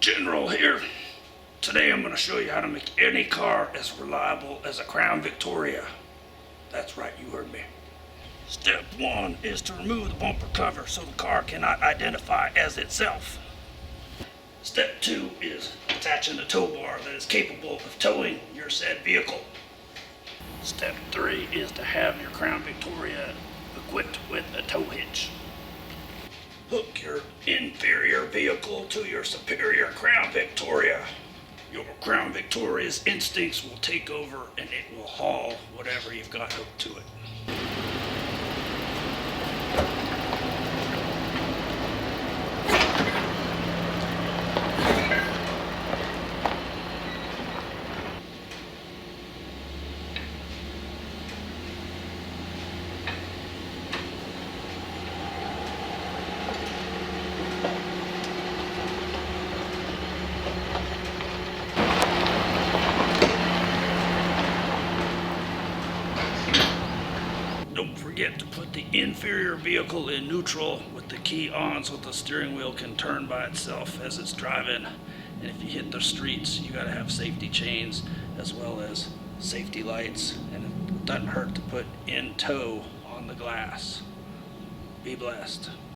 General here. Today I'm going to show you how to make any car as reliable as a Crown Victoria. That's right, you heard me. Step 1 is to remove the bumper cover so the car cannot identify as itself. Step 2 is attaching a tow bar that is capable of towing your said vehicle. Step 3 is to have your Crown Victoria equipped with a tow hitch. Hook your inferior vehicle to your superior Crown Victoria. Your Crown Victoria's instincts will take over and it will haul whatever you've got hooked to it. Don't forget to put the inferior vehicle in neutral with the key on so the steering wheel can turn by itself as it's driving. And if you hit the streets, you gotta have safety chains as well as safety lights. And it doesn't hurt to put in tow on the glass. Be blessed.